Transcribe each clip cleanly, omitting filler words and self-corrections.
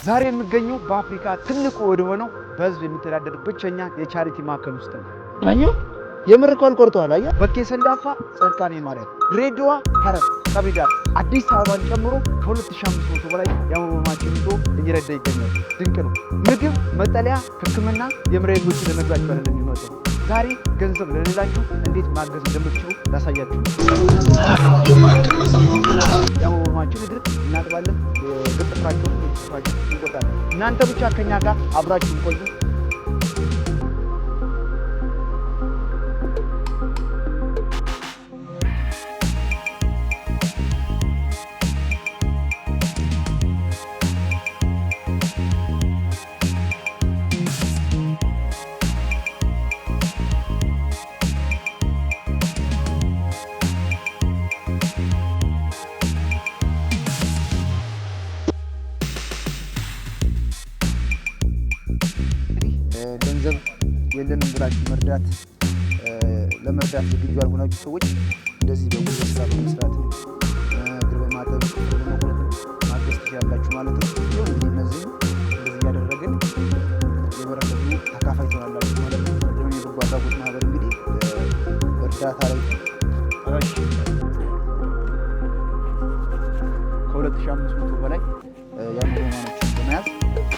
ዛሬ የሚገኘው በአፍሪካ ትልቁ ወደ ሆነው በህዝብ የሚተዳደር ብቸኛ የቻሪቲ ማዕከል ውስጥ ነው። አዩ የምርኮል ቆርጧል። አያ በኬ ሰንዳፋ፣ ጸርቃኔ ማርያም፣ ድሬዳዋ፣ ሐረር፣ ሰቢዳር፣ አዲስ አበባን ጨምሮ ከ2500 በላይ የአእምሮ ህሙማንን ይዞ እየረዳ ይገኛል። ድንቅ ነው። ምግብ፣ መጠለያ፣ ሕክምና የመሬት ወጪ ለመግዛት ይባላል የሚመጣው። ዛሬ ገንዘብ ለሌላችሁ እንዴት ማገዝ እንደምትችሉ ላሳያችሁ። የአእምሮ ህሙማንን እግር እናጥባለን፣ የእግር ጥፍራቸውን እንቆርጣለን። እናንተ ብቻ ከኛ ጋር አብራችሁ ቆዩ። ገንዘብ የለንም ብላችሁ ለመርዳት ዝግጁ ያልሆናችሁ ሰዎች እንደዚህ በጉልበት ስራ በመስራት እግር በማጠብ በመቁረጥ ማገዝ ትችላላችሁ ማለት ነው። ይኸው እንግዲህ እነዚህ እንደዚህ እያደረግን የበረከቱ ተካፋይ ትሆናላችሁ ማለት ነው። መቅዶንያ የበጎ አድራጎት ማህበር እንግዲህ እርዳታ ላይ ከ2500 በላይ የአእምሮ ህሙማኖችን በመያዝ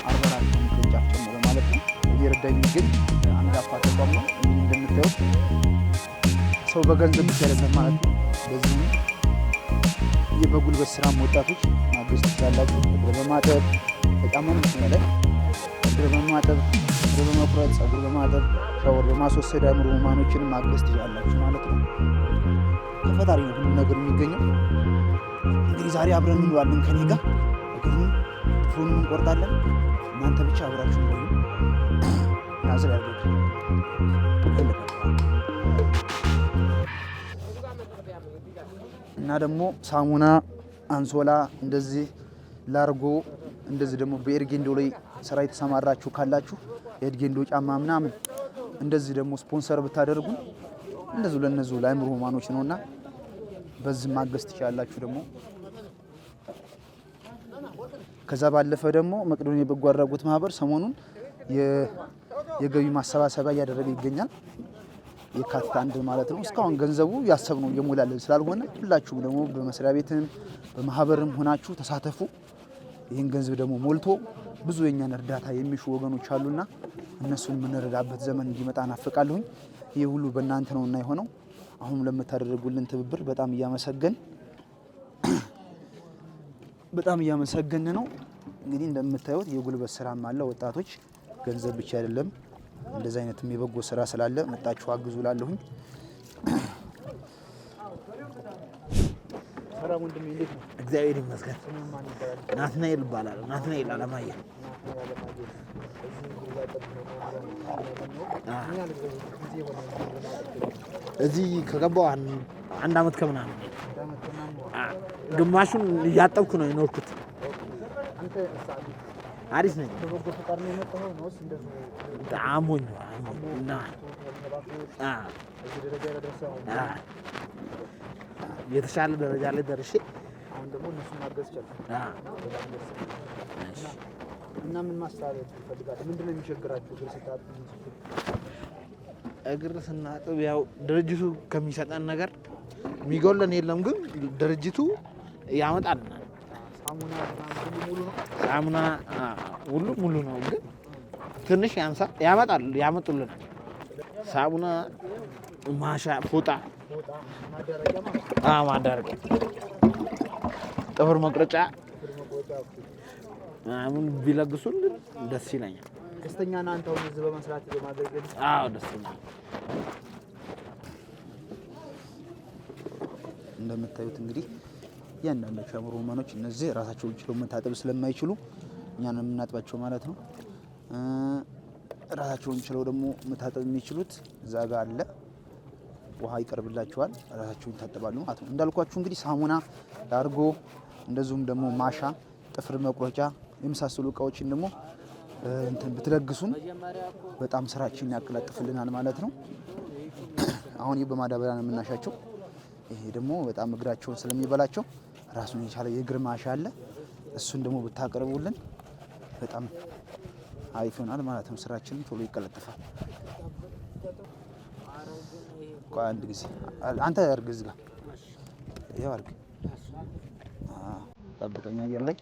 44 ቅርንጫፍ ጨምሮ ማለት ነው እየረዳ የሚገኝ አንጋፋ ተቋም ነው። እንግዲህ እንደምታዩት ሰው በገንዘብ ብቻ አይደለም ማለት ነው። በዚህ የበጉልበት ስራም ወጣቶች ማገዝ ትችላላችሁ። እግር በማጠብ በጣም ላይ እግር በማጠብ እግር በመቁረጥ ጸጉር በማጠብ ሻወር በማስወሰድ አእምሮ ህሙማኖችን ማገዝ ትችላላችሁ ማለት ነው። ከፈጣሪ ነው ሁሉ ነገር የሚገኘው። እንግዲህ ዛሬ አብረን እንውላለን ከኔ ጋር እግሩን ጥፍሩን እንቆርጣለን። እናንተ ብቻ አብራችሁ ቆዩ። ናዝር ያርገው እና ደግሞ ሳሙና፣ አንሶላ እንደዚህ ላርጎ እንደዚህ ደግሞ በኤርጌንዶ ላይ ስራ የተሰማራችሁ ካላችሁ የኤርጌንዶ ጫማ ምናምን እንደዚህ ደግሞ ስፖንሰር ብታደርጉ እንደዚህ ለነዚህ ለአእምሮ ህሙማኖች ነውና በዚህ ማገዝ ትችላላችሁ። ደግሞ ከዛ ባለፈ ደግሞ መቅዶንያ የበጎ አድራጎት ማህበር ሰሞኑን የገቢ ማሰባሰቢያ እያደረገ ይገኛል። የካቲት 1 ማለት ነው። እስካሁን ገንዘቡ ያሰብነው እየሞላልን ስላልሆነ ሁላችሁም ደግሞ በመስሪያ ቤትም በማህበርም ሆናችሁ ተሳተፉ። ይህን ገንዘብ ደግሞ ሞልቶ ብዙ የኛን እርዳታ የሚሹ ወገኖች አሉና እነሱን የምንረዳበት ዘመን እንዲመጣ ናፍቃለሁኝ። ይህ ሁሉ በእናንተ ነውና የሆነው። አሁን ለምታደርጉልን ትብብር በጣም እያመሰገን ነው። እንግዲህ እንደምታዩት የጉልበት ስራም አለ። ወጣቶች ገንዘብ ብቻ አይደለም እንደዚህ አይነትም የበጎ ስራ ስላለ መጣችሁ አግዙ ላለሁኝ። ሰላም ወንድሜ፣ እንዴት ነው? እግዚአብሔር ይመስገን። ናትናኤል ይባላል። ናትናኤል አለማየሁ። እዚህ ከገባሁ 1 አመት ከምናምን ግማሹን እያጠብኩ ነው የኖርኩት። አሪፍ ነኝ። አሞኝ እና የተሻለ ደረጃ ላይ ደርሼ አሁን ደግሞ እነሱን ማገዝ ይችላል እና ምን ማስተላለፍ ትፈልጋለህ? ምንድን ነው የሚቸግራችሁ? እግር ስናጥብ ያው ድርጅቱ ከሚሰጠን ነገር የሚጎለን የለም፣ ግን ድርጅቱ ያመጣልናል። ሳሙና ሁሉ ሙሉ ነው፣ ግን ትንሽ ያመጡልናል። ሳሙና፣ ማሻ፣ ፎጣ፣ ማዳረቂያ፣ ጥፍር መቁረጫ ምናምን ቢለግሱልን ደስ ይለኛል። ደስተኛ ነህ አንተ አሁን እዚህ በመስራት በማገልገል? አዎ ደስተኛ። እንደምታዩት እንግዲህ እያንዳንዳቸው የአእምሮ ህሙማኖች እነዚህ ራሳቸውን ችለው መታጠብ ስለማይችሉ እኛን የምናጥባቸው ማለት ነው። ራሳቸውን ችለው ደግሞ መታጠብ የሚችሉት እዛ ጋር አለ፣ ውሃ ይቀርብላቸዋል፣ ራሳቸውን ይታጠባሉ ማለት ነው። እንዳልኳችሁ እንግዲህ ሳሙና፣ ላርጎ እንደዚሁም ደግሞ ማሻ፣ ጥፍር መቁረጫ የመሳሰሉ እቃዎችን ደግሞ ብትለግሱን በጣም ስራችንን ያቀላጥፍልናል ማለት ነው። አሁን ይህ በማዳበሪያ ነው የምናሻቸው። ይሄ ደግሞ በጣም እግራቸውን ስለሚበላቸው ራሱን የቻለ የእግር ማሻ አለ። እሱን ደግሞ ብታቀርቡልን በጣም አሪፍ ይሆናል ማለት ነው። ስራችንን ቶሎ ይቀለጥፋል። ቆይ አንድ ጊዜ አንተ አድርግ፣ እዚህ ጋር ይኸው አድርግ። ጠብቀኝ አየር ላይ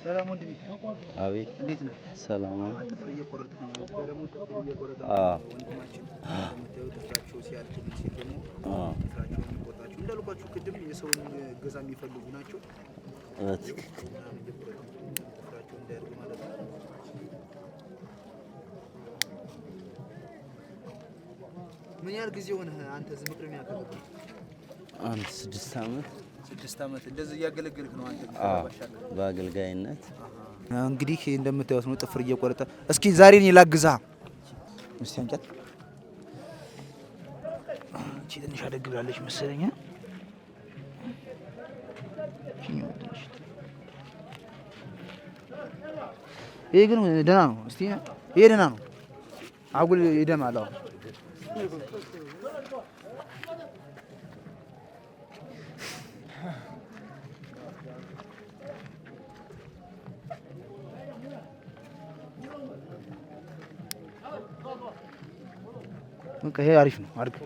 ሰላም ወንድሜ። አቤት። እንዴት ነህ? ሰላም ነው። ጥፍር እየቆረጥክ ነው? ደግሞ ጥፍር እየቆረጠ ወንድማችን እንደምታዩት ጥፍራቸው ሲያልቅ ሲል ደግሞ ጥፍራቸውን የሚቆርጣቸው እንዳልኳችሁ ቅድም የሰውን እገዛ የሚፈልጉ ናቸው። ትክክል። ጥፍራቸው እንዳያድግ ማለት ነው። ምን ያህል ጊዜ ሆነህ አንተ እዚህ መቅደም ያከበረ? አንድ 6 ዓመት 6 ዓመት እንደዚህ እያገለገልክ ነው አንተ? በአገልጋይነት እንግዲህ እንደምታዩት ነው ጥፍር እየቆረጠ። እስኪ ዛሬ እኔ ላግዝህ። እስቲ አንጨት እቺ ትንሽ አደግ ብላለች መሰለኝ። ይሄ ግን ደህና ነው። እስቲ ይሄ ደህና ነው። አጉል ይደማል። አዎ በቃ ይሄ አሪፍ ነው። አድርግ።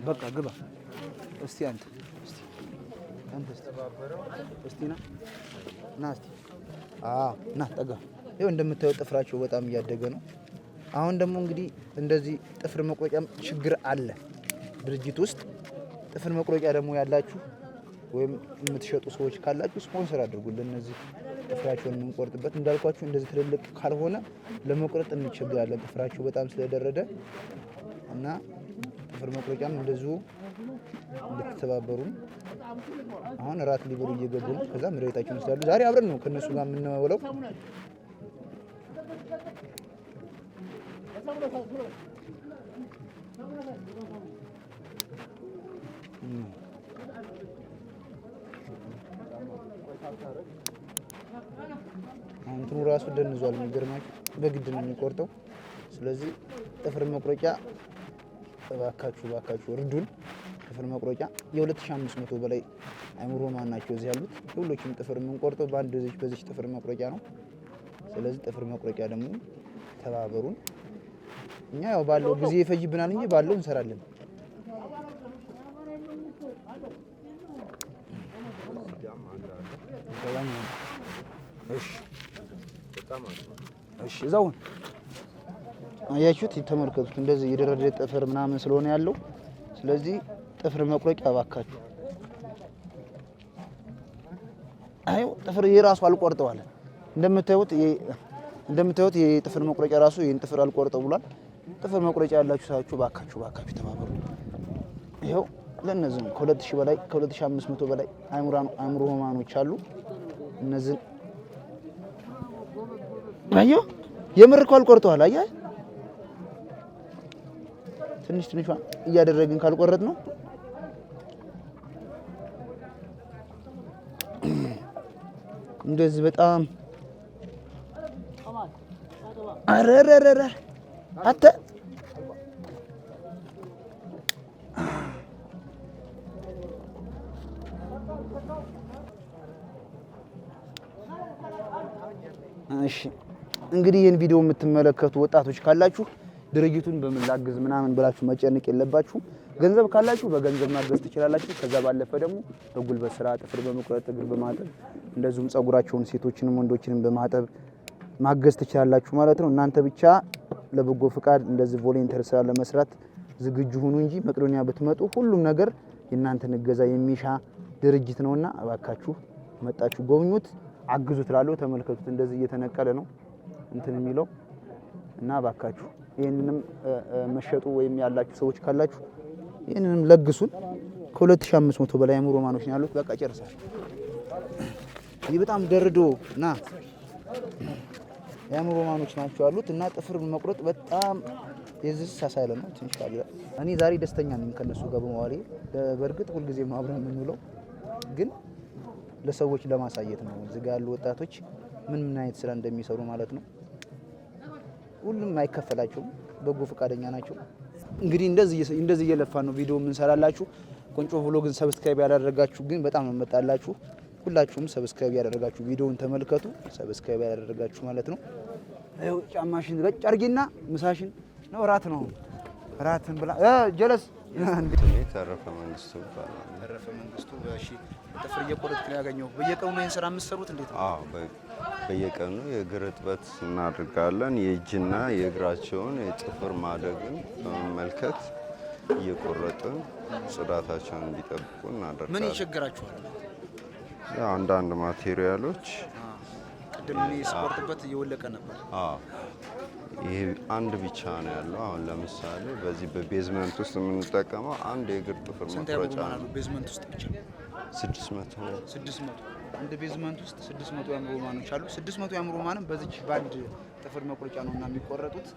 በቃ ግባ። እስቲ አንተ እስቲ ና እስቲ ና ጠጋ። ይኸው እንደምታየው ጥፍራቸው በጣም እያደገ ነው። አሁን ደግሞ እንግዲህ እንደዚህ ጥፍር መቁረጫም ችግር አለ ድርጅት ውስጥ። ጥፍር መቁረጫ ደግሞ ያላችሁ ወይም የምትሸጡ ሰዎች ካላችሁ ስፖንሰር አድርጉልን። እነዚህ ጥፍራቸውን የምንቆርጥበት እንዳልኳችሁ እንደዚህ ትልልቅ ካልሆነ ለመቁረጥ እንቸገራለን፣ ጥፍራቸው በጣም ስለደረደ እና ጥፍር መቁረጫም እንደዚሁ እንድትተባበሩን። አሁን እራት ሊበሉ እየገቡ ነው። ከዛ መድኃኒታቸውን ይወስዳሉ። ዛሬ አብረን ነው ከእነሱ ጋር የምንውለው። እንትኑ ራሱ ደንዟል። የሚገርማችሁ በግድ ነው የሚቆርጠው። ስለዚህ ጥፍር መቁረጫ እባካችሁ እርዱን። ጥፍር መቁረጫ የ2500 በላይ አእምሮ ማን ናቸው እዚህ ያሉት። ሁሎችም ጥፍር የምንቆርጠው በአንድ በዚህ ጥፍር መቁረጫ ነው። ስለዚህ ጥፍር መቁረጫ ደግሞ ተባበሩን። እኛ ያው ባለው ጊዜ ይፈጅብናል እንጂ ባለው እንሰራለን። እሺ እዛውን አያችሁት? ተመልከቱት። እንደዚህ የደረደ ጥፍር ምናምን ስለሆነ ያለው። ስለዚህ ጥፍር መቁረጫ እባካችሁ። አይ ጥፍር የራሱ አልቆርጠዋል። እንደምታዩት የጥፍር መቁረጫ ራሱ ይሄን ጥፍር አልቆርጠው ብሏል። ጥፍር መቁረጫ ያላችሁ ሳችሁ እባካችሁ ተባበሩ። ይሄው ለነዚህ ከ2000 በላይ ከ2500 በላይ አእምሮ ህሙማኖች አሉ። እነዚህ አዮ የምር እኮ አልቆርጠዋል። አያ ትንሽ እያደረግን ካልቆረጥ ነው እንደዚህ በጣም አረረረረ አተ እሺ እንግዲህ ይህን ቪዲዮ የምትመለከቱ ወጣቶች ካላችሁ ድርጅቱን በምን ላግዝ ምናምን ብላችሁ መጨነቅ የለባችሁ። ገንዘብ ካላችሁ በገንዘብ ማገዝ ትችላላችሁ። ከዛ ባለፈ ደግሞ በጉልበት ስራ ጥፍር በመቁረጥ እግር በማጠብ እንደዚሁም ጸጉራቸውን ሴቶችንም ወንዶችንም በማጠብ ማገዝ ትችላላችሁ ማለት ነው። እናንተ ብቻ ለበጎ ፍቃድ እንደዚህ ቮለንተር ስራ ለመስራት ዝግጁ ሁኑ እንጂ መቄዶንያ ብትመጡ ሁሉም ነገር የእናንተን እገዛ የሚሻ ድርጅት ነውና እባካችሁ መጣችሁ ጎብኙት፣ አግዙት። ላለው ተመልከቱት። እንደዚህ እየተነቀለ ነው እንትን የሚለው እና እባካችሁ ይሄንንም መሸጡ ወይም ያላችሁ ሰዎች ካላችሁ ይሄንንም ለግሱን። ከ2500 በላይ አእምሮ ማኖች ነው ያሉት። በቃ ጨርሳል። ይህ በጣም ደርዶ እና የአእምሮ ማኖች ናቸው ያሉት እና ጥፍር መቁረጥ በጣም የዚህ ሳሳይለ ነው ትንሽ ካለ እኔ ዛሬ ደስተኛ ነኝ ከነሱ ጋር በመዋሌ። በእርግጥ ሁልጊዜም አብረን የምንውለው ግን ለሰዎች ለማሳየት ነው። እዚህ ጋር ያሉ ወጣቶች ምን አይነት ስራ እንደሚሰሩ ማለት ነው። ሁሉም አይከፈላቸውም፣ በጎ ፈቃደኛ ናቸው። እንግዲህ እንደዚህ እየለፋን ነው ቪዲዮ የምንሰራላችሁ። ቁንጮ ብሎግን ሰብስክራይብ ያላደረጋችሁ ግን በጣም ነው መጣላችሁ። ሁላችሁም ሰብስክራይብ ያደረጋችሁ ቪዲዮውን ተመልከቱ። ሰብስክራይብ ያደረጋችሁ ማለት ነው። አዩ ጫማሽን ገጭ አርጊና ምሳሽን ነው ራት ነው ራትን ብላ ጀለስ ተረፈ መንግስቱ ይባላል። ተረፈ መንግስቱ እሺ። ጥፍር እየቆረጥክ ነው ያገኘው። በየቀኑ ይሄን ስራ የምትሰሩት እንዴት ነው? አዎ በየቀኑ የእግር እጥበት እናደርጋለን። የእጅና የእግራቸውን የጥፍር ማደግን በመመልከት እየቆረጥን ጽዳታቸውን እንዲጠብቁ እናደርጋለን። ምን ይቸግራችኋል? አንዳንድ ማቴሪያሎች ቅድም እኔ ስቆርጥበት እየወለቀ ነበር። ይሄ አንድ ብቻ ነው ያለው። አሁን ለምሳሌ በዚህ በቤዝመንት ውስጥ የምንጠቀመው አንድ የእግር ጥፍር መቁረጫ ነው። ቤዝመንት ውስጥ ብቻ 600 እንደ ቤዝመንት ውስጥ 600 የአእምሮ ማኖች አሉ። 600 የአእምሮ ማንም በዚች ባንድ ጥፍር መቁረጫ ነው እና የሚቆረጡት።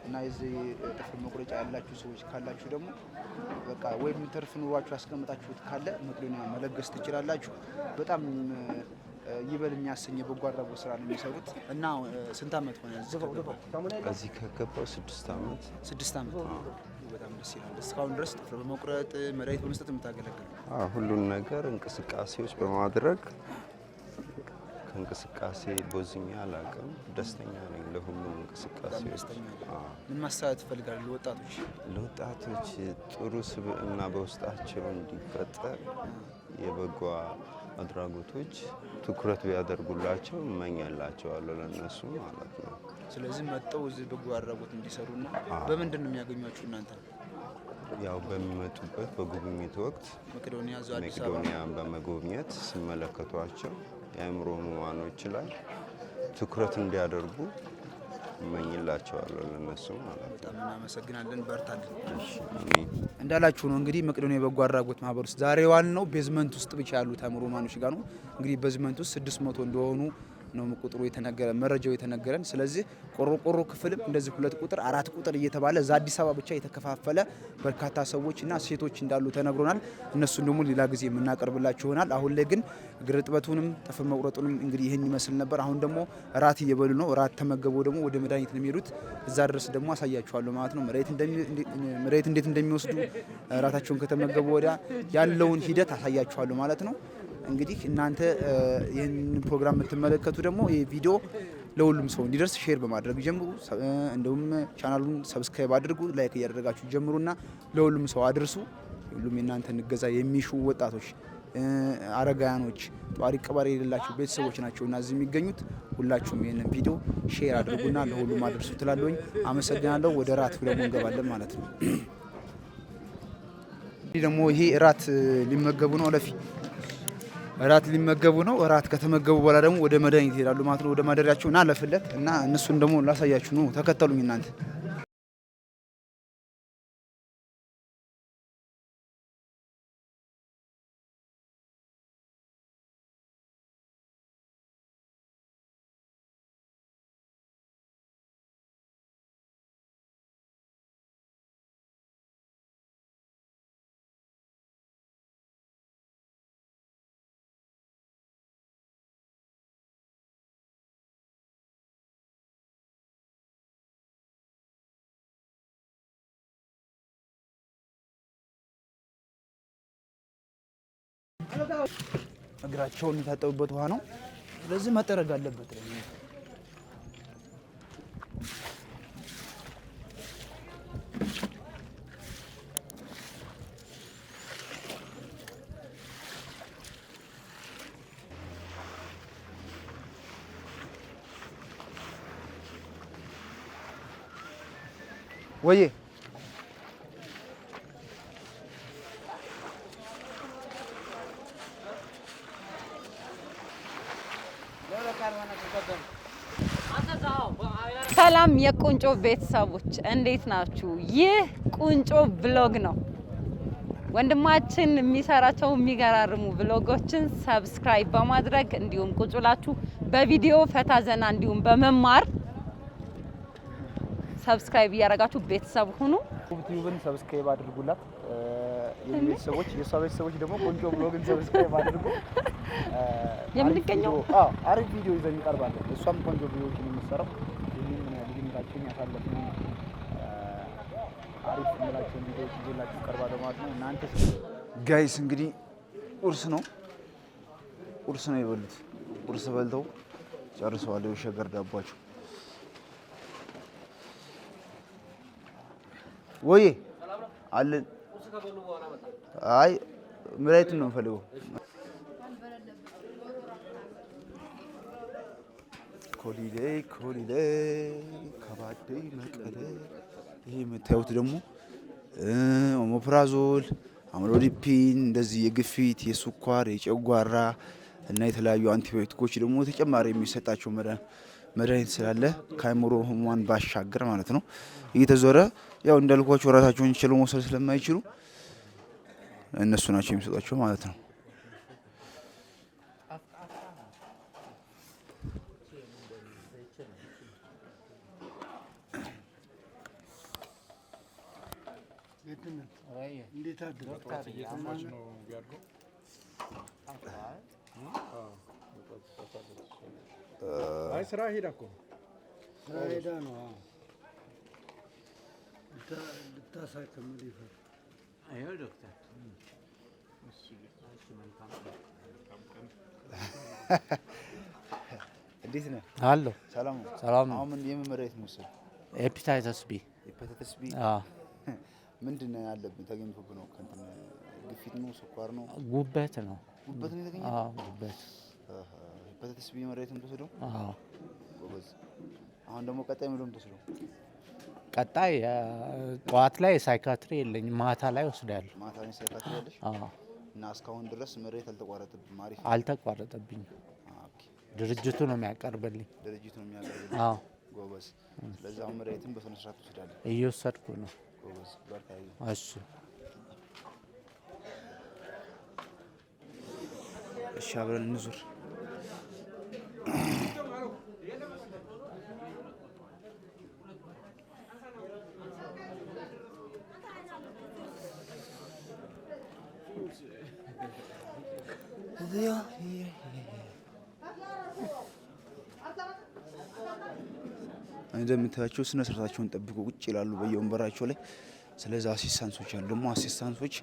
እና የዚህ ጥፍር መቁረጫ ያላችሁ ሰዎች ካላችሁ ደግሞ በቃ ወይም ትርፍ ኑሯችሁ ያስቀምጣችሁት ካለ መቄዶንያ መለገስ ትችላላችሁ። በጣም ይበል የሚያሰኝ በጎ አድራጎት ስራ ነው የሚሰሩት። እና ስንት አመት ሆነ እዚህ ከገባው? 6 አመት። 6 አመት። በጣም ደስ ይላል። እስካሁን ድረስ ጥፍር በመቁረጥ መድኃኒት በመስጠት የምታገለግል? ሁሉን ነገር እንቅስቃሴዎች በማድረግ ከእንቅስቃሴ ቦዝኛ አላውቅም። ደስተኛ ነኝ ለሁሉም እንቅስቃሴዎች። ምን ማስተላለፍ ትፈልጋለህ ለወጣቶች? ለወጣቶች ጥሩ ስብዕና በውስጣቸው እንዲፈጠር የበጎ አድራጎቶች ትኩረት ቢያደርጉላቸው እመኛላቸዋለሁ ለነሱ ማለት ነው። ስለዚህ መጥተው እዚህ በጎ አድራጎት እንዲሰሩና በምንድን ነው የሚያገኟችሁ እናንተ? ያው በሚመጡበት በጉብኝት ወቅት መቄዶንያን በመጎብኘት ሲመለከቷቸው የአእምሮ ህሙማኖች ላይ ትኩረት እንዲያደርጉ እመኝላቸዋለሁ ለነሱ ማለት ነው። በጣም እናመሰግናለን። በርታለን። እሺ እንዳላችሁ ነው እንግዲህ መቄዶንያ የበጎ አድራጎት ማህበር ውስጥ ዛሬ ዋናው ቤዝመንት ውስጥ ብቻ ያሉት አእምሮ ህሙማኖች ጋር ነው። እንግዲህ ቤዝመንት ውስጥ 600 እንደሆኑ ነው ቁጥሩ የተነገረ መረጃው የተነገረን። ስለዚህ ቆሮ ክፍልም እንደዚህ 2 ቁጥር 4 ቁጥር እየተባለ እዛ አዲስ አበባ ብቻ የተከፋፈለ በርካታ ሰዎችና ሴቶች እንዳሉ ተነግሮናል። እነሱን ደግሞ ሌላ ጊዜ የምናቀርብላችሁ ይሆናል። አሁን ላይ ግን እግር እጥበቱንም ጥፍር መቁረጡንም እንግዲህ ይህን ይመስል ነበር። አሁን ደግሞ ራት እየበሉ ነው። ራት ተመገበው ደግሞ ወደ መድኃኒት ነው የሚሄዱት። እዛ ድረስ ደግሞ አሳያችኋለሁ ማለት ነው። መድኃኒት እንዴት እንደሚወስዱ ራታቸውን ከተመገቡ ወዲያ ያለውን ሂደት አሳያችኋለሁ ማለት ነው። እንግዲህ እናንተ ይህን ፕሮግራም የምትመለከቱ ደግሞ ይህ ቪዲዮ ለሁሉም ሰው እንዲደርስ ሼር በማድረግ ጀምሩ። እንደውም ቻናሉን ሰብስክራይብ አድርጉ፣ ላይክ እያደረጋችሁ ጀምሩና ለሁሉም ሰው አድርሱ። ሁሉም የእናንተን እገዛ የሚሹ ወጣቶች፣ አረጋያኖች፣ ጧሪ ቀባሪ የሌላቸው ቤተሰቦች ናቸውና እዚህ የሚገኙት። ሁላችሁም ይህንን ቪዲዮ ሼር አድርጉና ለሁሉም አድርሱ ትላለሁኝ። አመሰግናለሁ። ወደ ራት ደግሞ እንገባለን ማለት ነው። ደግሞ ይሄ ራት ሊመገቡ ነው ለፊ እራት ሊመገቡ ነው። እራት ከተመገቡ በኋላ ደግሞ ወደ መድኃኒት ይሄዳሉ ማለት ነው። ወደ ማደሪያቸው እና ለፍለት እና እነሱን ደግሞ ላሳያችሁ ነው። ተከተሉኝ እናንተ። እግራቸውን የሚታጠቡበት ውሃ ነው። ስለዚህ መጠረግ አለበት። ወዬ ሰላም የቁንጮ ቤተሰቦች እንዴት ናችሁ? ይህ ቁንጮ ብሎግ ነው። ወንድማችን የሚሰራቸው የሚገራርሙ ብሎጎችን ሰብስክራይብ በማድረግ እንዲሁም ቁጭ ብላችሁ በቪዲዮ ፈታ ዘና እንዲሁም በመማር ሰብስክራይብ እያደረጋችሁ ቤተሰብ ሁኑ። ዩቲዩብን ሰብስክራይብ አድርጉላት። የቤተሰቦች የሷ ቤተሰቦች ደግሞ ቆንጆ ብሎግን ሰብስክራይብ አድርጉ። የምንገኘው አሪፍ ቪዲዮ ይዘን እንቀርባለን። እሷም ቆንጆ ቪዲዮዎችን የምትሰራው ልዩነታችን ያሳለፍነው አሪፍ የምላቸውን ቪዲዮዎች ይዤላችሁ ቀርባለሁ ማለት ነው። እናንተ ጋይስ እንግዲህ ቁርስ ነው የበሉት። ቁርስ በልተው ጨርሰዋል። የሸገር ዳቧቸው ወይ አለን። አይ ምራይቱን ነው የምፈልገው። ኮሊዴይ ከባዴ መቀሌ። ይሄ የምታዩት ደግሞ ኦሞፕራዞል፣ አምሎዲፒን እንደዚህ የግፊት፣ የስኳር፣ የጨጓራ እና የተለያዩ አንቲባዮቲኮች ደግሞ ተጨማሪ የሚሰጣቸው መድኃኒት ስላለ ከአእምሮ ህሙማን ባሻገር ማለት ነው እየተዞረ ያው እንዳልኳቸው ራሳቸውን ችለው መውሰድ ስለማይችሉ እነሱ ናቸው የሚሰጧቸው ማለት ነው። ስራ ሄዳ እኮ ስራ ሄዳ ነው ልታሳክም ሊፈር አዮ ዶክተር እንዴት ነህ? አለሁ። ሰላም ሰላም። አሁን ምን የመመረጥ መሰል ኤፒታይተስ ቢ ምንድን ነው ያለብን? ተገኝቶብህ ነው? ከእንትን ግፊት ነው? ስኳር ነው? ጉበት ነው። ጉበት ነው የተገኘው? ጉበት። ሄፓታይተስ ቢ መድኃኒት ተወስደው? ጎበዝ። አሁን ደግሞ ቀጣይ ምንድን ነው የምትወስደው? ቀጣይ ጠዋት ላይ ሳይካትሪ የለኝም፣ ማታ ላይ ወስዳለሁ። ማታ ላይ ሳይካትሪ ያለሽ? እና እስካሁን ድረስ መድኃኒት አልተቋረጠብኝም? አሪፍ አልተቋረጠብኝም። ድርጅቱ ነው የሚያቀርብልኝ። ድርጅቱ ነው የሚያቀርብልኝ? ጎበዝ። ስለዚህ አሁን መድኃኒትን በስነ ስርዓት ትወስዳለህ? እየወሰድኩ ነው። ጎበዝ። በርታ። እሺ እሺ፣ አብረን እንዙር። እንደምታያቸው ስነ ስርዓታቸውን ጠብቆ ቁጭ ይላሉ በየወንበራቸው ላይ። ስለዚህ አሲስታንሶች አሉ፣ ደግሞ አሲስታንሶች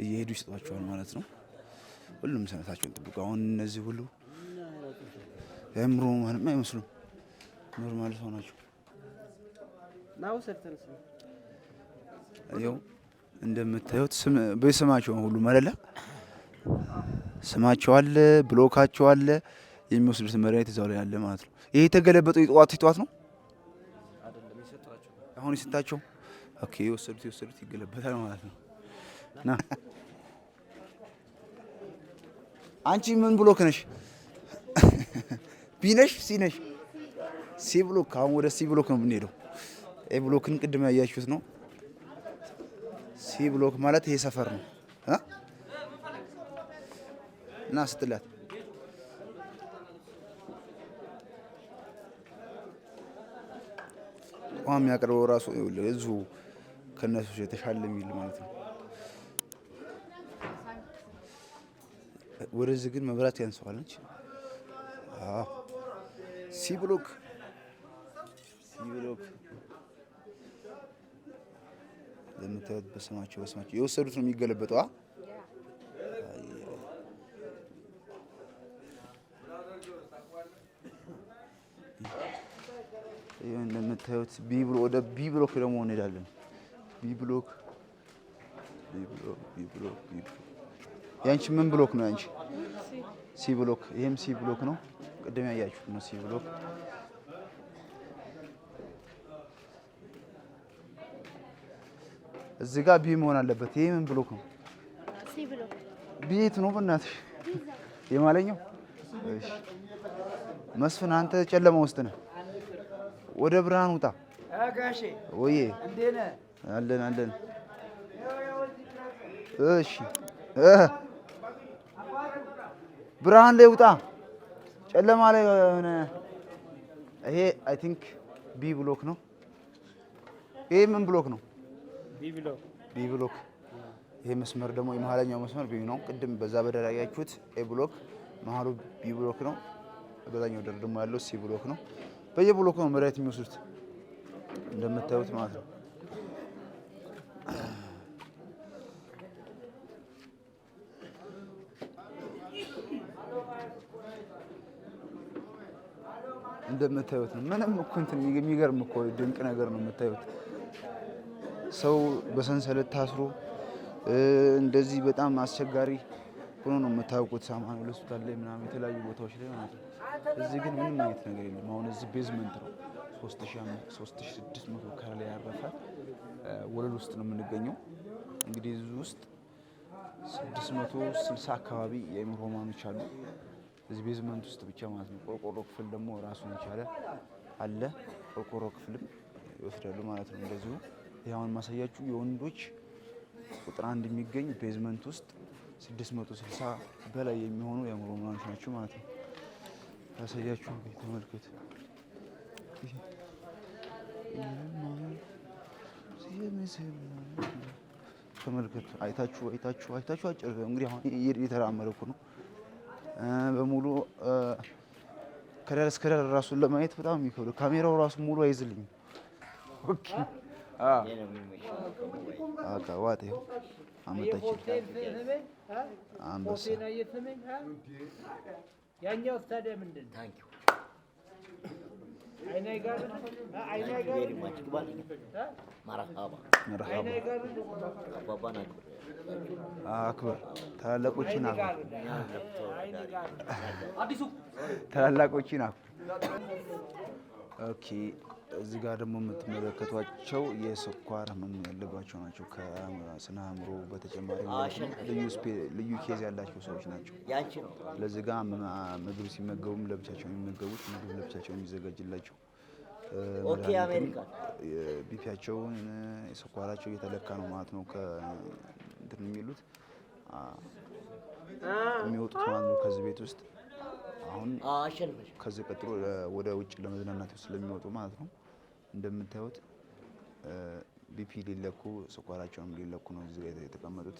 እየሄዱ ይሰጧቸዋል ማለት ነው። ሁሉም ስነታቸውን ጠብቆ አሁን እነዚህ ሁሉ የአእምሮ ማንም አይመስሉም፣ ኖርማል ሰው ናቸው። ይኸው እንደምታዩት በስማቸው ሁሉ መለላ ስማቸው አለ፣ ብሎካቸው አለ፣ የሚወስዱት መድኃኒት እዛው ላይ አለ ማለት ነው። ይሄ የተገለበጠው የጠዋት ነው አሁን የስንታቸው? ኦኬ፣ የወሰዱት ይገለበታል ማለት ነው። ና አንቺ ምን ብሎክ ነሽ? ቢ ነሽ? ሲ ነሽ? ሲ ብሎክ። አሁን ወደ ሲ ብሎክ ነው የምንሄደው። ኤ ብሎክን ቅድም ያያችሁት ነው። ሲ ብሎክ ማለት ይሄ ሰፈር ነው እና ስትላት ውሃ የሚያቀርበው ራሱ እዚሁ ከነሱ የተሻለ የሚል ማለት ነው። ወደዚህ ግን መብራት ያንሰዋል እንጂ ሲ ብሎክ ለምታዩት በስማቸው የወሰዱት ነው የሚገለበጠው። ይሄ እንደምታዩት ወደ ቢ ብሎክ ደግሞ እንሄዳለን። ቢ ብሎክ ያንቺ ምን ብሎክ ነው? ያንቺ ሲ ብሎክ። ይሄም ሲ ብሎክ ነው። ቅድም ያያችሁት ነው ሲ ብሎክ። እዚህ ጋር ቢ መሆን አለበት። ይሄ ምን ብሎክ ነው? ሲ ብሎክ። ቢ የት ነው በእናትሽ? የማለኛው። እሺ መስፍን፣ አንተ ጨለማ ውስጥ ነህ። ወደ ብርሃን ውጣ። ጋሼ ወዬ፣ እንዴት ነህ? አለን። እሺ ብርሃን ላይ ውጣ፣ ጨለማ ላይ ሆነ። ይሄ አይ ቲንክ ቢ ብሎክ ነው። ይሄ ምን ብሎክ ነው? ቢ ብሎክ። ይሄ መስመር ደግሞ የመሀለኛው መስመር ቢ ነው። ቅድም በዛ በደራ ያያችሁት ኤ ብሎክ መሀሉ ቢ ብሎክ ነው። በዛኛው ደር ደግሞ ያለው ሲ ብሎክ ነው። በየብሎክ ነው መሬት የሚወስዱት እንደምታዩት ማለት ነው። እንደምታዩት ነው። ምንም እኮ እንትን የሚገርም እኮ ድንቅ ነገር ነው የምታዩት። ሰው በሰንሰለት ታስሮ እንደዚህ በጣም አስቸጋሪ ሆኖ ነው የምታውቁት። አማኑኤል ሆስፒታል ላይ ምናምን የተለያዩ ቦታዎች ላይ ማለት ነው። እዚህ ግን ምንም አይነት ነገር የለም። አሁን እዚህ ቤዝመንት ነው 3600 ካሬ ላይ ያረፈ ወለል ውስጥ ነው የምንገኘው። እንግዲህ እዚህ ውስጥ 660 አካባቢ የአእምሮ ህሙማኖች አሉ እዚህ ቤዝመንት ውስጥ ብቻ ማለት ነው። ቆርቆሮ ክፍል ደግሞ ራሱን የቻለ አለ። ቆርቆሮ ክፍልም ይወስዳሉ ማለት ነው። እንደዚሁ ያውን ማሳያችሁ የወንዶች ቁጥር 1 የሚገኝ ቤዝመንት ውስጥ 660 በላይ የሚሆኑ የአእምሮ ህሙማኖች ናቸው ማለት ነው። ያሳያችሁ ተመልከቱ። ተመልከቱ። አይታችሁ አጭር እንግዲህ አሁን እየተራመደ እኮ ነው በሙሉ ከዳር እስከ ዳር ራሱን ለማየት በጣም የሚከብደው ካሜራው ራሱ ሙሉ አይዝልኝም። ኦኬ ዋጤ አመጣች አንበሳ ያኛው ስታዲየም ምንድን ነው? አክብር ታላላቆችን አክብር ታላላቆችን አክብር። ኦኬ እዚህ ጋር ደግሞ የምትመለከቷቸው የስኳር ህመም ያለባቸው ናቸው። ከስነ አእምሮ በተጨማሪ ልዩ ኬዝ ያላቸው ሰዎች ናቸው። ለዚህ ጋር ምግብ ሲመገቡም ለብቻቸው የሚመገቡት ምግብ ለብቻቸው የሚዘጋጅላቸው ቢፒያቸውን የስኳራቸው እየተለካ ነው ማለት ነው። እንትን የሚሉት የሚወጡት ማለት ነው ከዚህ ቤት ውስጥ አሁን ከዚህ ቀጥሎ ወደ ውጭ ለመዝናናት ስለሚወጡ ማለት ነው። እንደምታዩት ቢፒ ሊለኩ ስኳራቸውን ሊለኩ ነው እዚህ ጋር የተቀመጡት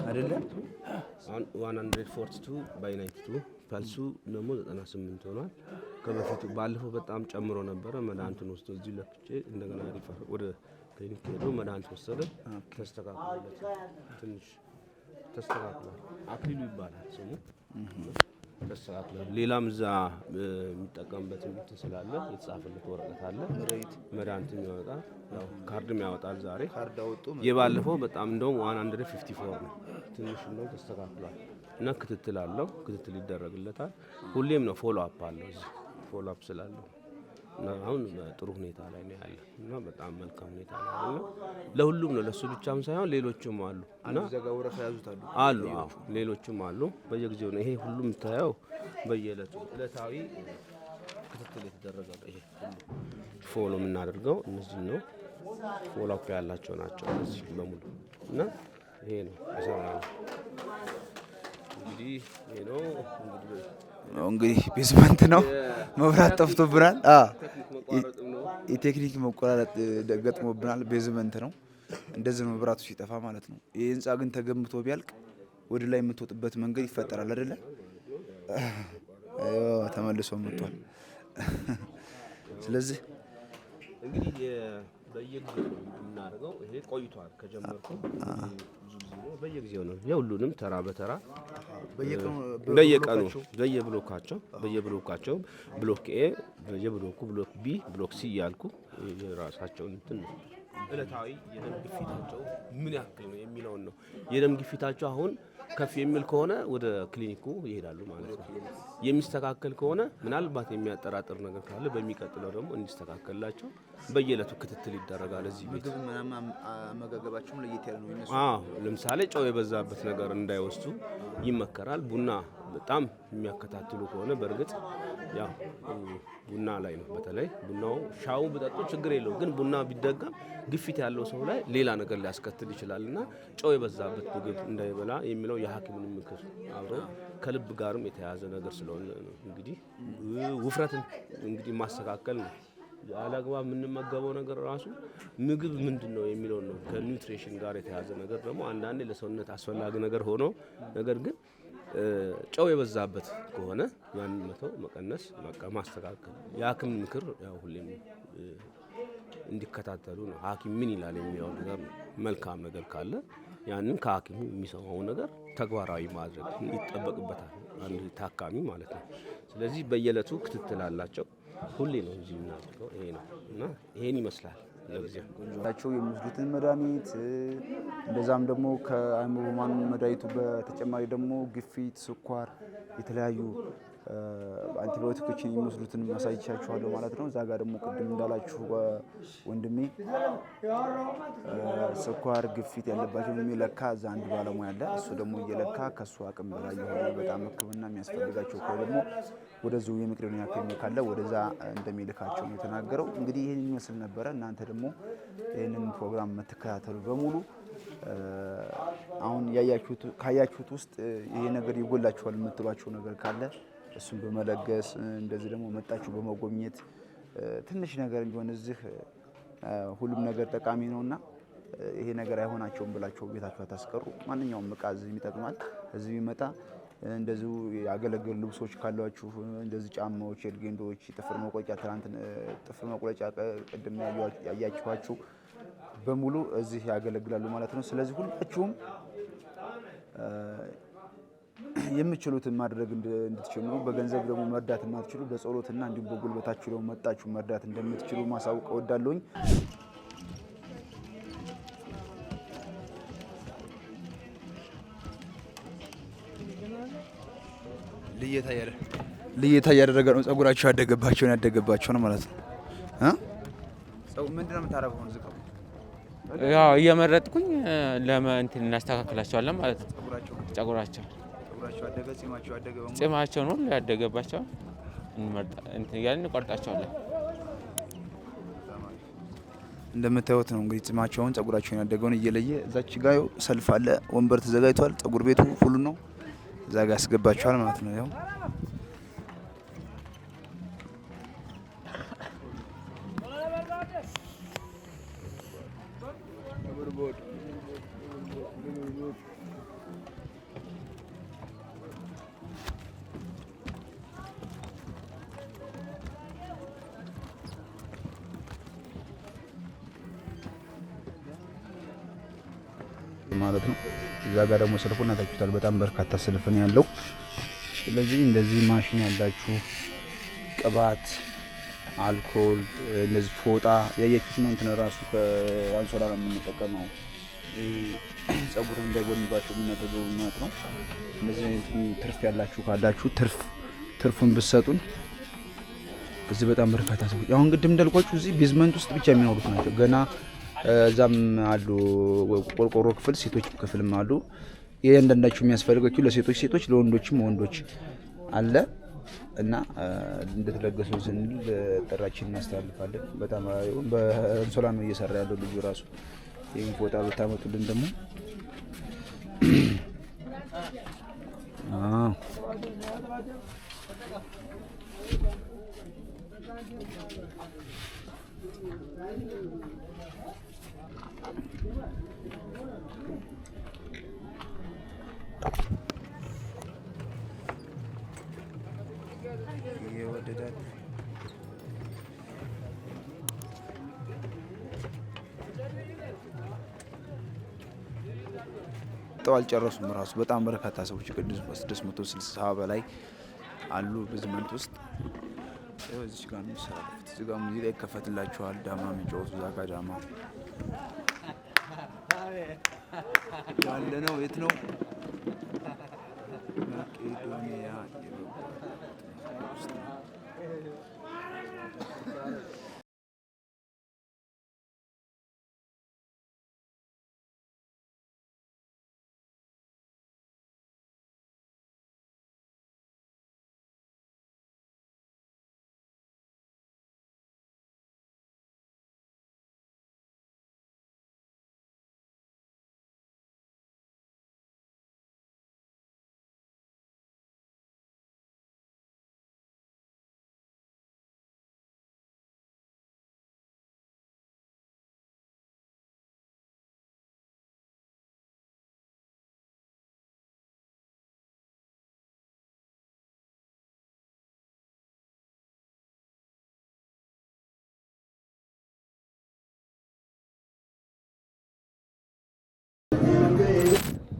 አይደለ? 142/92 ፐልሱ ደግሞ 98 ሆኗል። ከበፊቱ ባለፈው በጣም ጨምሮ ነበረ። መድኃኒቱን ወስዶ እዚህ ለክቼ እንደገና ሪፈር ወደ ክሊኒክ ሄዶ መድኃኒት ወሰደ። ተስተካክሎለት ትንሽ ተስተካክሏል። አክሊሉ ይባላል ስሙ። ተስተካክሏል። ሌላም እዛ የሚጠቀምበት እንትን ስላለ የተጻፈለት ወረቀት አለ። መድኃኒትም ያወጣል፣ ያው ካርድም ያወጣል። ዛሬ ካርድ አወጡ። የባለፈው በጣም እንደውም 154 ነው። ትንሽ እንደውም ተስተካክሏል እና ክትትል አለው። ክትትል ይደረግለታል። ሁሌም ነው ፎሎ አፕ አለው። እዚህ ፎሎ አፕ ስላለው እና አሁን ጥሩ ሁኔታ ላይ ነው ያለ እና በጣም መልካም ሁኔታ ላይ ያለ ለሁሉም ነው። ለሱ ብቻም ሳይሆን ሌሎችም አሉ እና ዘጋውረፍ ያዙታሉ አሉ። አዎ ሌሎችም አሉ። በየጊዜው ነው ይሄ ሁሉም ታየው በየዕለቱ ዕለታዊ ክትትል የተደረገ ነው። ይሄ ፎሎ የምናደርገው እነዚህ ነው። ፎሎ አፕ ያላቸው ናቸው እዚህ በሙሉ እና ይሄ ነው ይሰራል። እንግዲህ ይሄ ነው እንግዲህ ቤዝመንት ነው። መብራት ጠፍቶብናል። የቴክኒክ መቆራረጥ ገጥሞብናል። ቤዝመንት ነው። እንደዚህ ነው መብራቱ ሲጠፋ ማለት ነው። ይህ ህንፃ ግን ተገንብቶ ቢያልቅ ወደ ላይ የምትወጥበት መንገድ ይፈጠራል አይደለ? ተመልሶ መጥቷል። ስለዚህ እንግዲህ በየጊዜው የምናደርገው ይሄ ቆይቷል ከጀመርኩ ብዙ ጊዜ ነው። በየጊዜው ነው የሁሉንም ተራ በተራ በየቀኑ በየብሎካቸው ብሎክ ኤ በየብሎኩ ብሎክ ቢ ብሎክ ሲ እያልኩ የራሳቸውን እንትን ነው ዕለታዊ የደም ግፊታቸው ምን ያክል ነው የሚለውን ነው። የደም ግፊታቸው አሁን ከፍ የሚል ከሆነ ወደ ክሊኒኩ ይሄዳሉ ማለት ነው። የሚስተካከል ከሆነ ምናልባት የሚያጠራጥር ነገር ካለ በሚቀጥለው ደግሞ እንዲስተካከልላቸው በየዕለቱ ክትትል ይደረጋል። እዚህ ቤት ምግብ ምናምን አመጋገባቸውም ለየት ያለ ነው የሚነሱ። ለምሳሌ ጨው የበዛበት ነገር እንዳይወስዱ ይመከራል። ቡና በጣም የሚያከታትሉ ከሆነ በእርግጥ ያው ቡና ላይ ነው። በተለይ ቡናው ሻው ብጠጡ ችግር የለው፣ ግን ቡና ቢደገም ግፊት ያለው ሰው ላይ ሌላ ነገር ሊያስከትል ይችላል እና ጨው የበዛበት ምግብ እንዳይበላ የሚለው የሐኪምን ምክር አብሮ ከልብ ጋርም የተያያዘ ነገር ስለሆነ ነው። እንግዲህ ውፍረትን እንግዲህ ማስተካከል ነው። አላግባብ የምንመገበው ነገር ራሱ ምግብ ምንድን ነው የሚለውን ነው። ከኒውትሪሽን ጋር የተያያዘ ነገር ደግሞ አንዳንዴ ለሰውነት አስፈላጊ ነገር ሆኖ ነገር ግን ጨው የበዛበት ከሆነ ያንን መተው፣ መቀነስ፣ ማስተካከል የሐኪም ምክር ያው ሁሌም እንዲከታተሉ ነው። ሐኪም ምን ይላል የሚለው ነገር መልካም ነገር ካለ ያንን ከሐኪሙ የሚሰማው ነገር ተግባራዊ ማድረግ ይጠበቅበታል አንድ ታካሚ ማለት ነው። ስለዚህ በየዕለቱ ክትትል አላቸው። ሁሌ ነው እንጂ የምናደርገው ይሄ ነው እና ይሄን ይመስላል። ለጊዜው የሚወስዱትን መድኃኒት እንደዛም ደግሞ ከአእምሮ ህሙማን መድኃኒቱ በተጨማሪ ደግሞ ግፊት፣ ስኳር፣ የተለያዩ አንቲባዮቲኮችን የሚወስዱትን ማሳይቻችኋለሁ ማለት ነው። እዛ ጋር ደግሞ ቅድም እንዳላችሁ ወንድሜ ስኳር፣ ግፊት ያለባቸው የሚለካ እዛ አንድ ባለሙያ አለ። እሱ ደግሞ እየለካ ከሱ አቅም በላይ የሆነ በጣም ሕክምና የሚያስፈልጋቸው ከሆነ ደግሞ ወደዚሁ የመቄዶንያ ክሊኒክ ካለ ወደዛ እንደሚልካቸው ነው የተናገረው። እንግዲህ ይህን የሚመስል ነበረ። እናንተ ደግሞ ይህንን ፕሮግራም የምትከታተሉ በሙሉ አሁን ካያችሁት ውስጥ ይሄ ነገር ይጎላችኋል የምትሏቸው ነገር ካለ እሱን በመለገስ እንደዚህ ደግሞ መጣችሁ በመጎብኘት ትንሽ ነገር ቢሆን እዚህ ሁሉም ነገር ጠቃሚ ነውና ይሄ ነገር አይሆናቸውም ብላችሁ ቤታችሁ አታስቀሩ። ማንኛውም እቃ እዚህ ይጠቅማል። እዚህ ቢመጣ እንደዚሁ ያገለገሉ ልብሶች ካሏችሁ እንደዚህ ጫማዎች፣ ኤልጌንዶች፣ ጥፍር መቁረጫ ትናንት ጥፍር መቁረጫ ቅድም ያያችኋችሁ በሙሉ እዚህ ያገለግላሉ ማለት ነው። ስለዚህ ሁላችሁም የምትችሉትን ማድረግ እንድትችሉ በገንዘብ ደግሞ መርዳት የማትችሉ በጸሎትና እንዲሁም በጉልበታችሁ ደግሞ መጣችሁ መርዳት እንደምትችሉ ማሳወቅ እወዳለሁኝ። ልየታ እያደረገ ነው። ጸጉራቸው ያደገባቸው ነው ማለት ነው። ምንድነው የምታደርገው? ያው እየመረጥኩኝ ለእንትን እናስተካክላቸዋለን ማለት ነው። ጸጉራቸው አደገ፣ ጺማቸውን ሁሉ ያደገባቸው እንትን እያልን እንቆርጣቸዋለን። እንደምታዩት ነው እንግዲህ ጺማቸውን ጸጉራቸውን ያደገውን እየለየ እዛች ጋር ሰልፍ አለ፣ ወንበር ተዘጋጅቷል። ጸጉር ቤቱ ሁሉ ነው። እዛ ጋር ያስገባቸዋል ማለት ነው። ያው ማለት ነው። እዛ ጋር ደግሞ ሰልፉን አታችሁታል። በጣም በርካታ ሰልፍ ነው ያለው። ስለዚህ እንደዚህ ማሽን ያላችሁ ቅባት፣ አልኮል፣ እንደዚህ ፎጣ ያያችሁት ነው። እንትን ራሱ ከአንሶላ ነው የምንጠቀመው ጸጉር እንዳይጎንባችሁ የምናደርገው ማለት ነው። እንደዚህ ትርፍ ያላችሁ ካላችሁ ትርፉን ብትሰጡን እዚህ በጣም በርካታ ሰዎች አሁን ግድም እንዳልኳችሁ እዚህ ቤዝመንት ውስጥ ብቻ የሚኖሩት ናቸው። ገና እዛም አሉ ቆርቆሮ ክፍል፣ ሴቶች ክፍልም አሉ። እያንዳንዳችሁ የሚያስፈልጋችሁ ለሴቶች ሴቶች፣ ለወንዶችም ወንዶች አለ እና እንድትለገሱ ስንል ጥራችን እናስተላልፋለን። በጣም በአንሶላ ነው እየሰራ ያለው ልጁ ራሱ። ይህን ፎጣ ብታመጡልን ደግሞ ይወደዳል። አልጨረሱም ራሱ በጣም በርካታ ሰዎች ቅዱስ 660 በላይ አሉ ቤዝመንት ውስጥ። እዚህ ጋር ነው የሚሰራበት። እዚህ ጋር ሙዚቃ ይከፈትላቸዋል። ዳማ የሚጫወቱ እዛ ጋር ዳማ ያለ ነው። የት ነው? መቄዶንያ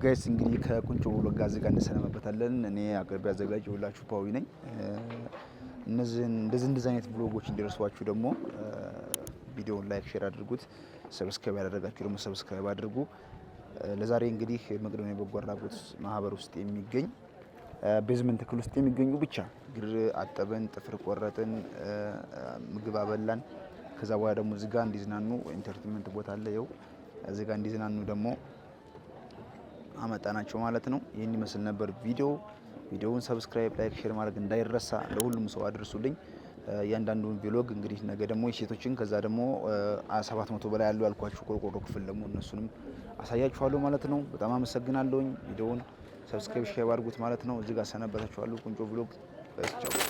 ጋይስ እንግዲህ ከቁንጮ ብሎግ ጋር እዚህ እንሰናበታለን። እኔ አቅርቤ አዘጋጅቼላችሁ ፓዊ ነኝ። እንደዚህ አይነት ብሎጎች እንዲደርሷችሁ ደግሞ ቪዲዮውን ላይክ ሼር አድርጉት። ሰብስክራይብ ያደረጋችሁ ደግሞ ሰብስክራይብ አድርጉ። ለዛሬ እንግዲህ መቄዶንያ በጎ አድራጎት ማህበር ውስጥ የሚገኝ ቤዝመንት ክፍል ውስጥ የሚገኙ ብቻ እግር አጠብን፣ ጥፍር ቆረጥን፣ ምግብ አበላን። ከዛ በኋላ ደግሞ እዚህ ጋር እንዲዝናኑ ኢንተርቴንመንት ቦታ አለ። ይኸው እዚህ ጋር እንዲዝናኑ ደግሞ አመጣናቸው ማለት ነው። ይህን ይመስል ነበር ቪዲዮውን ሰብስክራይብ፣ ላይክ፣ ሼር ማድረግ እንዳይረሳ። ለሁሉም ሰው አድርሱልኝ። እያንዳንዱን ቪሎግ እንግዲህ ነገ ደግሞ የሴቶችን ከዛ ደግሞ 700 በላይ ያሉ ያልኳችሁ ቆርቆሮ ክፍል ደግሞ እነሱንም አሳያችኋለሁ ማለት ነው። በጣም አመሰግናለሁኝ። ቪዲዮውን ሰብስክራይብ ሼር አድርጉት ማለት ነው። እዚህ ጋር ሰነበታችኋለሁ። ቁንጮ ቪሎግ